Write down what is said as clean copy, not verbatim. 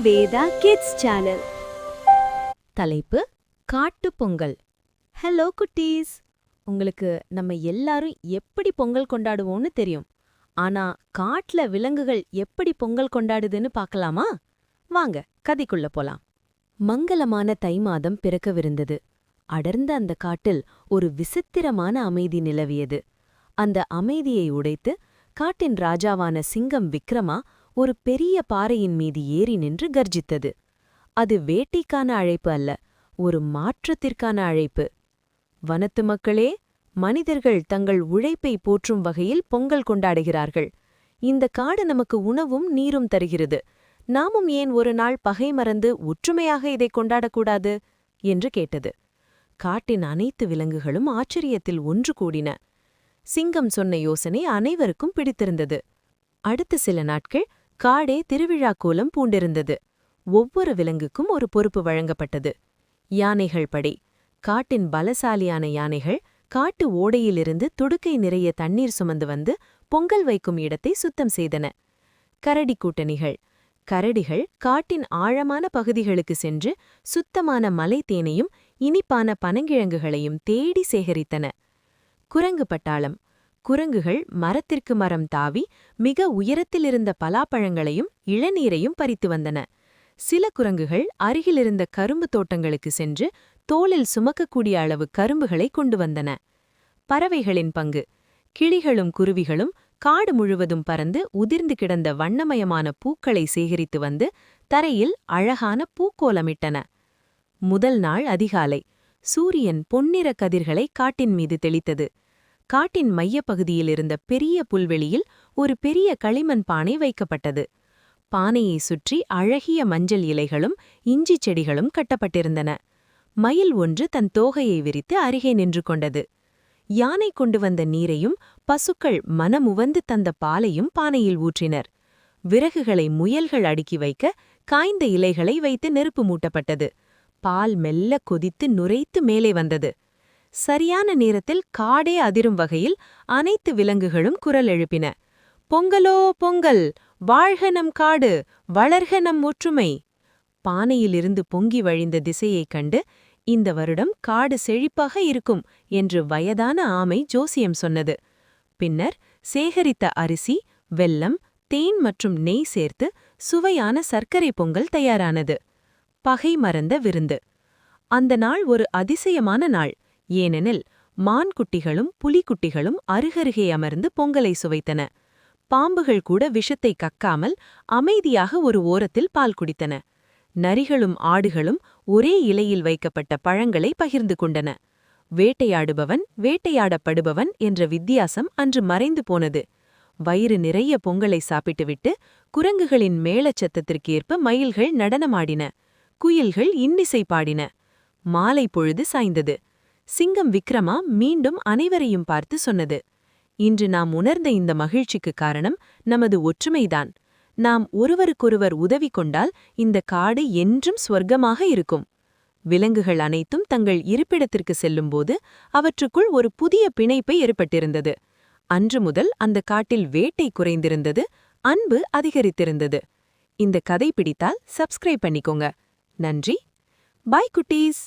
Veda kids channel. தலைப்பு காட்டு Pongal. Hello குட்டீஸ், உங்களுக்கு நம்ம எல்லாரும் எப்படி பொங்கல் கொண்டாடுவோம்னு தெரியும். ஆனா காட்டுல விலங்குகள் எப்படி பொங்கல் கொண்டாடுதுன்னு பார்க்கலாமா? வாங்க கதைக்குள்ள போலாம். மங்களமான தை மாதம் பிறக்கவிருந்தது. அடர்ந்த அந்த காட்டில் ஒரு விசித்திரமான அமைதி நிலவியது. அந்த அமைதியை உடைத்து காட்டின் ராஜாவான சிங்கம் விக்ரமா ஒரு பெரிய பாறையின் மீது ஏறி நின்று கர்ஜித்தது. அது வேட்டைக்கான அழைப்பு அல்ல, ஒரு மாற்றத்திற்கான அழைப்பு. வனத்து மக்களே, மனிதர்கள் தங்கள் உழைப்பை போற்றும் வகையில் பொங்கல் கொண்டாடுகிறார்கள். இந்த காடு நமக்கு உணவும் நீரும் தருகிறது. நாமும் ஏன் ஒரு நாள் பகை மறந்து ஒற்றுமையாக இதை கொண்டாடக்கூடாது என்று கேட்டது. காட்டின் அனைத்து விலங்குகளும் ஆச்சரியத்தில் ஒன்று கூடின. சிங்கம் சொன்ன யோசனை அனைவருக்கும் பிடித்திருந்தது. அடுத்த சில நாட்கள் காடே திருவிழா கோலம் பூண்டிருந்தது. ஒவ்வொரு விலங்குக்கும் ஒரு பொறுப்பு வழங்கப்பட்டது. யானைகள் படை. காட்டின் பலசாலியான யானைகள் காட்டு ஓடையிலிருந்து துடுக்கை நிறைய தண்ணீர் சுமந்து வந்து பொங்கல் வைக்கும் இடத்தை சுத்தம் செய்தன. கரடி கூட்டணிகள். கரடிகள் காட்டின் ஆழமான பகுதிகளுக்கு சென்று சுத்தமான மலை தேனையும் இனிப்பான பனங்கிழங்குகளையும் தேடி சேகரித்தன. குரங்கு பட்டாளம். குரங்குகள் மரத்திற்கு மரம் தாவி மிக உயரத்திலிருந்த பலாப்பழங்களையும் இளநீரையும் பறித்து வந்தன. சில குரங்குகள் அருகிலிருந்த கரும்பு தோட்டங்களுக்கு சென்று தோளில் சுமக்கக்கூடிய அளவு கரும்புகளை கொண்டு வந்தன. பறவைகளின் பங்கு. கிளிகளும் குருவிகளும் காடு முழுவதும் பறந்து உதிர்ந்து கிடந்த வண்ணமயமான பூக்களை சேகரித்து வந்து தரையில் அழகான பூக்கோலமிட்டன. முதல் நாள் அதிகாலை சூரியன் பொன்னிற கதிர்களை காட்டின் மீது தெளித்தது. காட்டின் மையப்பகுதியில் இருந்த பெரிய புல்வெளியில் ஒரு பெரிய களிமண் பானை வைக்கப்பட்டது. பானையை சுற்றி அழகிய மஞ்சள் இலைகளும் இஞ்சி செடிகளும் கட்டப்பட்டிருந்தன. மயில் ஒன்று தன் தோகையை விரித்து அருகே நின்று கொண்டது. யானை கொண்டு வந்த நீரையும் பசுக்கள் மனமுவந்து தந்த பாலையும் பானையில் ஊற்றினர். விறகுகளை முயல்கள் அடுக்கி வைக்க காய்ந்த இலைகளை வைத்து நெருப்பு மூட்டப்பட்டது. பால் மெல்ல கொதித்து நுரைத்து மேலே வந்தது. சரியான நேரத்தில் காடே அதிரும் வகையில் அனைத்து விலங்குகளும் குரல் எழுப்பின. பொங்கலோ பொங்கல், வாழ்க நம் காடு, வளர்க நம் ஒற்றுமை. பானையிலிருந்து பொங்கி வழிந்த திசையைக் கண்டு, இந்த வருடம் காடு செழிப்பாக இருக்கும் என்று வயதான ஆமை ஜோசியம் சொன்னது. பின்னர் சேகரித்த அரிசி, வெல்லம், தேன் மற்றும் நெய் சேர்த்து சுவையான சர்க்கரை பொங்கல் தயாரானது. பகை மறந்த விருந்து. அந்த நாள் ஒரு அதிசயமான நாள். ஏனெனில் மான்குட்டிகளும் புலிக்குட்டிகளும் அருகருகே அமர்ந்து பொங்கலை சுவைத்தன. பாம்புகள் கூட விஷத்தை கக்காமல் அமைதியாக ஒரு ஓரத்தில் பால் குடித்தன. நரிகளும் ஆடுகளும் ஒரே இலையில் வைக்கப்பட்ட பழங்களை பகிர்ந்து கொண்டன. வேட்டையாடுபவன் வேட்டையாடப்படுபவன் என்ற வித்தியாசம் அன்று மறைந்து போனது. வயிறு நிறைய பொங்கலை சாப்பிட்டுவிட்டு குரங்குகளின் மேளச்சத்தத்திற்கு ஏற்ப மயில்கள் நடனமாடின. குயில்கள் இன்னிசை பாடின. மாலை பொழுது சாய்ந்தது. சிங்கம் விக்ரமா மீண்டும் அனைவரையும் பார்த்து சொன்னது, இன்று நாம் உணர்ந்த இந்த மகிழ்ச்சிக்கு காரணம் நமது ஒற்றுமைதான். நாம் ஒருவருக்கொருவர் உதவி கொண்டால் இந்த காடு என்றும் ஸ்வர்க்கமாக இருக்கும். விலங்குகள் அனைத்தும் தங்கள் இருப்பிடத்திற்கு செல்லும்போது அவற்றுக்குள் ஒரு புதிய பிணைப்பு ஏற்பட்டிருந்தது. அன்று முதல் அந்த காட்டில் வேட்டை குறைந்திருந்தது, அன்பு அதிகரித்திருந்தது. இந்த கதை பிடித்தால் சப்ஸ்கிரைப் பண்ணிக்கோங்க. நன்றி. பாய் குட்டீஸ்.